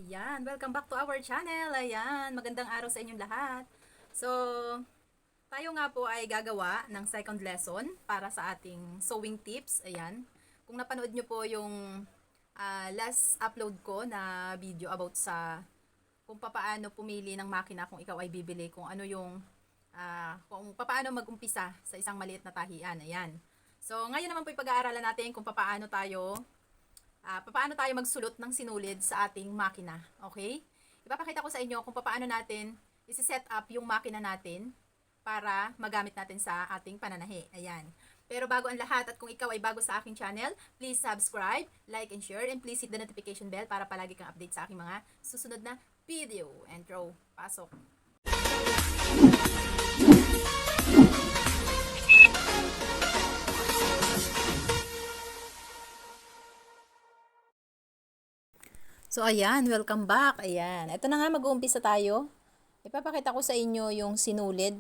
Ayan, welcome back to our channel. Ayan, magandang araw sa inyong lahat. So, tayo nga po ay gagawa ng second lesson para sa ating sewing tips. Ayan, kung napanood nyo po yung last upload ko na video about sa kung paano pumili ng makina kung ikaw ay bibili, kung ano yung kung paano mag-umpisa sa isang maliit na tahian. Ayan. So, ngayon naman po ipag-aaralan natin kung paano tayo magsulot ng sinulid sa ating makina. Okay? Ipapakita ko sa inyo kung paano natin isi-set up yung makina natin para magamit natin sa ating pananahi. Ayan. Pero bago ang lahat at kung ikaw ay bago sa aking channel, please subscribe, like and share, and please hit the notification bell para palagi kang update sa aking mga susunod na video. Intro. Pasok. So ayan, welcome back. Ayan. Ito na nga, mag-uumpisa tayo. Ipapakita ko sa inyo yung sinulid.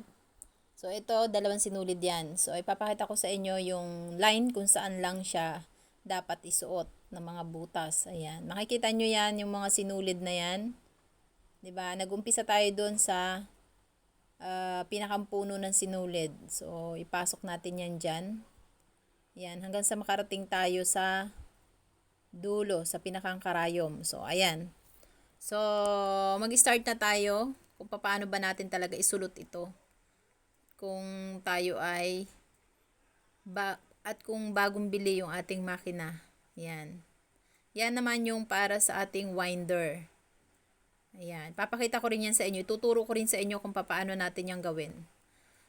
So ito, dalawang sinulid yan. So ipapakita ko sa inyo yung line kung saan lang siya dapat isuot ng mga butas. Ayan. Makikita nyo yan, yung mga sinulid na yan. 'Di ba? Nag-umpisa tayo doon sa pinakampuno ng sinulid. So ipasok natin yan dyan. Ayan, hanggang sa makarating tayo sa dulo, sa pinakang karayom. So ayan. So, mag-start na tayo kung paano ba natin talaga isulot ito. Kung tayo ay at kung bagong bili yung ating makina. Yan. Yan naman yung para sa ating winder. Ayan. Papakita ko rin yan sa inyo. Tuturo ko rin sa inyo kung paano natin yung gawin.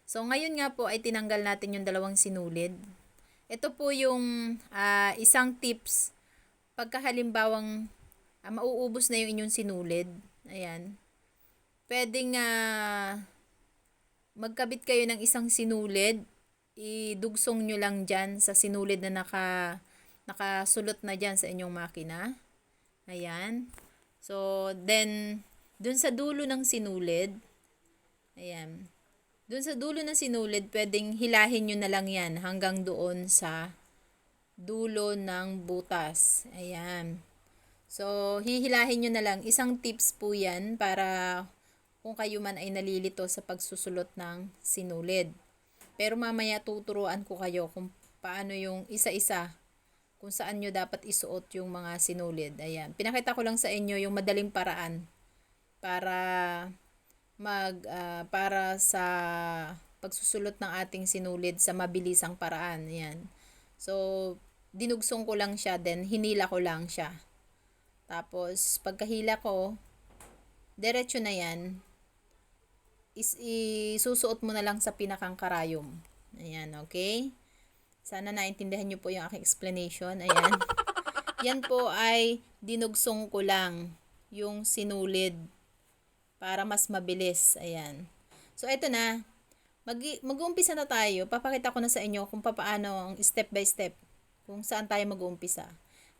So, ngayon nga po ay tinanggal natin yung dalawang sinulid. Ito po yung isang tips. Pagka halimbawang mauubos na yung inyong sinulid. Ayan. Pwedeng magkabit kayo ng isang sinulid. Idugsong nyo lang dyan sa sinulid na nakasulot na dyan sa inyong makina. Ayan. So, then, dun sa dulo ng sinulid, ayan. Dun sa dulo ng sinulid, pwedeng hilahin nyo na lang yan hanggang doon sa dulo ng butas. Ayan. So, hihilahin nyo na lang. Isang tips po yan para kung kayo man ay nalilito sa pagsusulot ng sinulid. Pero mamaya tuturuan ko kayo kung paano yung isa-isa, kung saan nyo dapat isuot yung mga sinulid. Ayan. Pinakita ko lang sa inyo yung madaling paraan para para sa pagsusulot ng ating sinulid sa mabilisang paraan. Ayan. So, dinugsong ko lang siya, then hinila ko lang siya. Tapos, pagkahila ko, diretso na yan. Isusuot mo na lang sa pinakang karayom. Ayan, okay? Sana naintindihan nyo po yung aking explanation. Ayan. Yan po ay dinugsong ko lang yung sinulid para mas mabilis. Ayan. So, eto na. Mag-uumpisa na tayo. Papakita ko na sa inyo kung paano ang step by step kung saan tayo mag-uumpisa.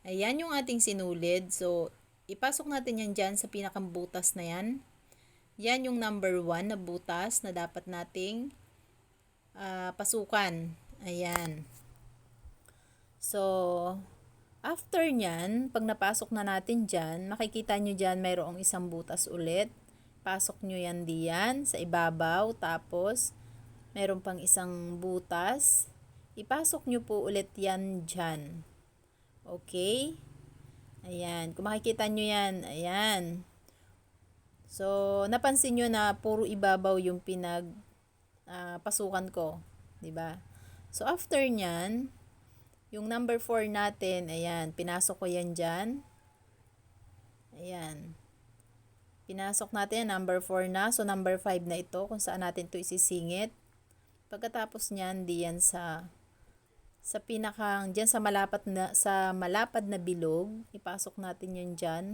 Ayan yung ating sinulid. So, ipasok natin yan dyan sa pinakang butas na yan. Yan yung number 1 na butas na dapat nating pasukan. Ayan. So, after nyan, pag napasok na natin dyan, makikita nyo dyan mayroong isang butas ulit. Pasok nyo yan diyan sa ibabaw. Tapos, mayroon pang isang butas. Ipasok nyo po ulit yan dyan. Okay? Ayan. Kung makikita nyo yan, ayan. So, napansin nyo na puro ibabaw yung pasukan ko. 'Di ba? So, after nyan, yung number 4 natin, ayan, pinasok ko yan dyan. Ayan. Pinasok natin, number 4 na. So, number 5 na ito, kung saan natin ito isisingit. Pagkatapos nyan, diyan diyan sa malapad na bilog, ipasok natin yan dyan.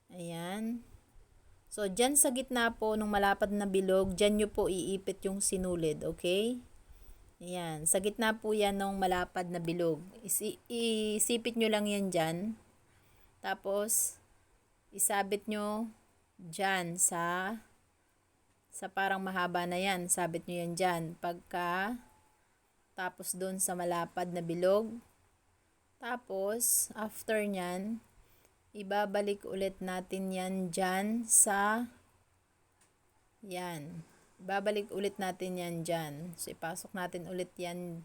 Ayan. So, dyan sa gitna po ng malapad na bilog, dyan nyo po iipit yung sinulid, okay? Ayan. Sa gitna po yan ng malapad na bilog. Isipit nyo lang yan dyan. Tapos, isabit nyo dyan sa parang mahaba na yan. Sabit nyo yan dyan. Tapos doon sa malapad na bilog. Tapos, after nyan, ibabalik ulit natin yan dyan sa, yan. Ibabalik ulit natin yan dyan. So, ipasok natin ulit yan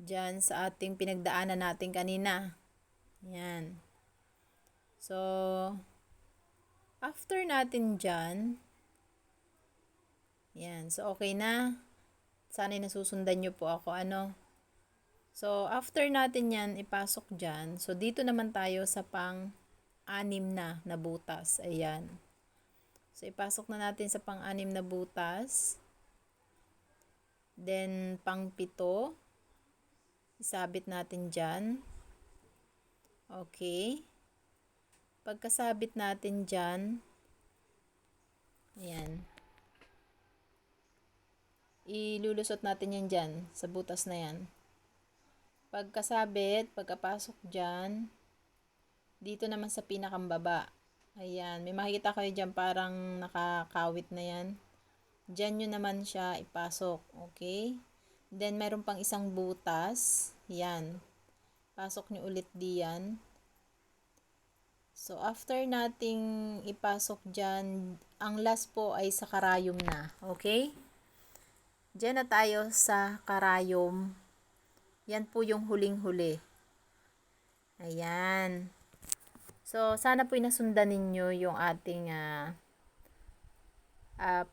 dyan sa ating pinagdaanan natin kanina. Yan. So, after natin dyan, yan. So, okay na. Sana'y nasusundan nyo po ako, ano. So, after natin yan ipasok dyan, so dito naman tayo sa pang-anim na butas. Ayan. So, ipasok na natin sa pang-anim na butas. Then, pang-pito. Isabit natin dyan. Okay. Pagkasabit natin dyan, ayan. Ilulusot natin yan dyan, sa butas na yan. Pagkasabit, pagkapasok dyan, dito naman sa pinakambaba. Ayan, may makikita kayo dyan parang nakakawit na yan. Dyan nyo naman siya ipasok, okay? Then, mayroon pang isang butas. Yan. Pasok nyo ulit diyan. So, after nating ipasok dyan, ang last po ay sa karayom na. Okay? Dyan na tayo sa karayom. Yan po yung huling-huli. Ayan. So, sana po nasundan ninyo yung ating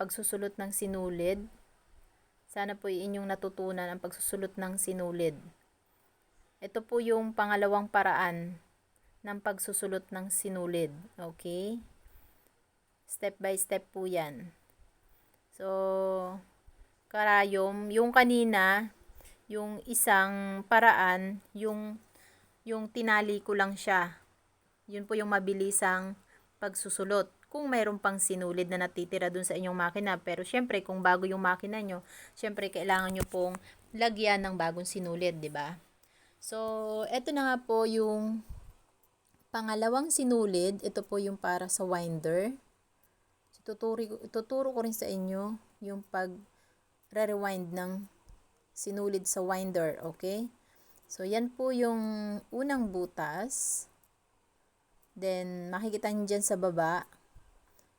pagsusulot ng sinulid. Sana po inyong natutunan ang pagsusulot ng sinulid. Ito po yung pangalawang paraan ng pagsusulot ng sinulid. Okay? Step by step po yan. So, karayom, yung kanina, yung isang paraan, yung tinali ko lang siya. Yun po yung mabilisang pagsusulot. Kung mayroon pang sinulid na natitira dun sa inyong makina. Pero syempre, kung bago yung makina nyo, syempre kailangan nyo pong lagyan ng bagong sinulid, di ba? So, eto na nga po yung pangalawang sinulid. Ito po yung para sa winder. So, tuturo ko rin sa inyo yung pag-rewind ng sinulid sa winder, okay? So, yan po yung unang butas. Then, makikita nyo dyan sa baba.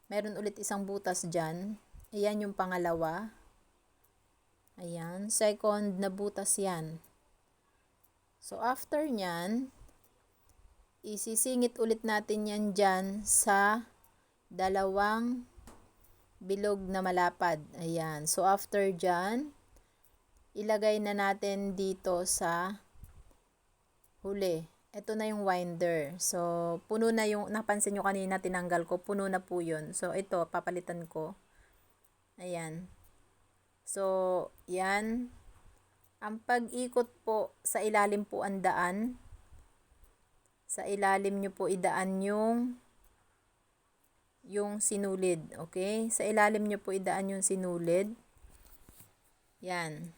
Meron ulit isang butas dyan. Ayan yung pangalawa. Ayan. Second na butas yan. So, after nyan, isisingit ulit natin yan dyan sa dalawang bilog na malapad. Ayan. So, after dyan, ilagay na natin dito sa huli. Ito na yung winder. So, puno na yung, napansin nyo kanina, tinanggal ko. Puno na po yun. So, ito, papalitan ko. Ayan. So, yan. Ang pag-ikot po, sa ilalim po ang daan. Sa ilalim nyo po idaan yung sinulid. Okay? Sa ilalim nyo po idaan yung sinulid. Yan.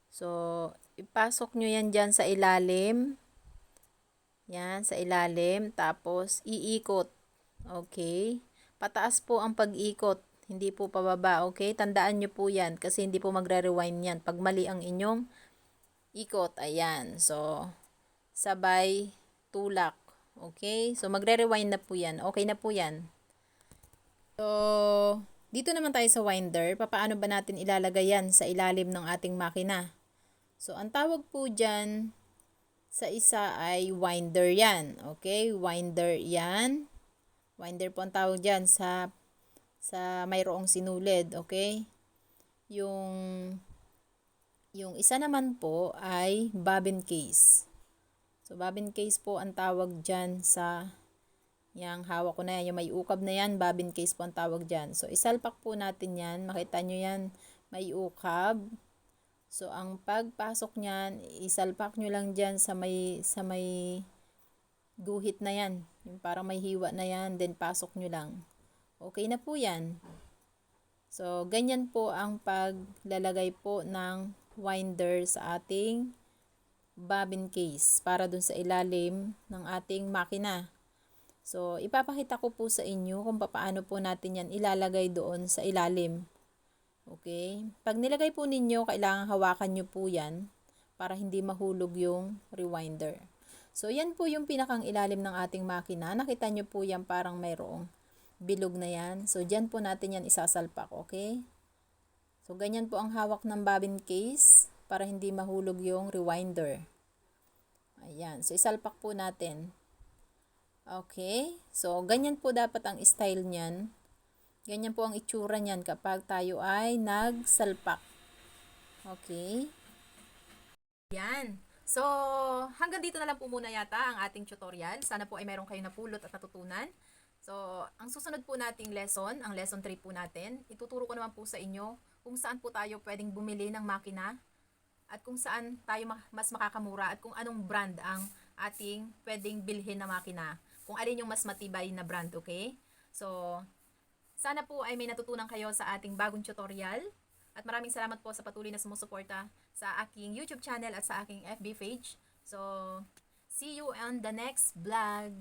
So, ipasok nyo yan dyan sa ilalim. Yan, sa ilalim. Tapos, iikot. Okay? Pataas po ang pag-ikot. Hindi po pababa. Okay? Tandaan nyo po yan. Kasi hindi po magre-rewind yan. Pag mali ang inyong ikot. Ayan. So, sabay tulak. Okay? So, magre-rewind na po yan. Okay na po yan. So, dito naman tayo sa winder. Paano ba natin ilalagay yan sa ilalim ng ating makina? So, ang tawag po dyan sa isa ay winder yan. Okay? Winder yan. Winder po ang tawag dyan sa mayroong sinulid. Okay? Yung isa naman po ay bobbin case. So, bobbin case po ang tawag dyan sa yang hawak ko na yan. Yung may ukab na yan, bobbin case po ang tawag dyan. So, isalpak po natin yan. Makita nyo yan, may ukab. So, ang pagpasok niyan, isalpak nyo lang dyan sa may guhit na yan. Yung parang may hiwa na yan, then pasok nyo lang. Okay na po yan. So, ganyan po ang paglalagay po ng winder sa ating bobbin case para dun sa ilalim ng ating makina. So, ipapakita ko po sa inyo kung paano po natin yan ilalagay doon sa ilalim. Okay? Pag nilagay po ninyo, kailangan hawakan nyo po yan para hindi mahulog yung rewinder. So, yan po yung pinakang ilalim ng ating makina. Nakita nyo po yan parang mayroong bilog na yan. So, dyan po natin yan isasalpak, okay? So, ganyan po ang hawak ng bobbin case para hindi mahulog yung rewinder. Ayan. So, isalpak po natin. Okay. So, ganyan po dapat ang style niyan. Ganyan po ang itsura niyan kapag tayo ay nagsalpak. Okay. Yan. So, hanggang dito na lang po muna yata ang ating tutorial. Sana po ay meron kayong napulot at natutunan. So, ang susunod po nating lesson, ang lesson 3 po natin, ituturo ko naman po sa inyo kung saan po tayo pwedeng bumili ng makina at kung saan tayo mas makakamura at kung anong brand ang ating pwedeng bilhin na makina. Kung alin yung mas matibay na brand, okay? So, sana po ay may natutunan kayo sa ating bagong tutorial. At maraming salamat po sa patuloy na sumusuporta sa aking YouTube channel at sa aking FB page. So, see you on the next vlog.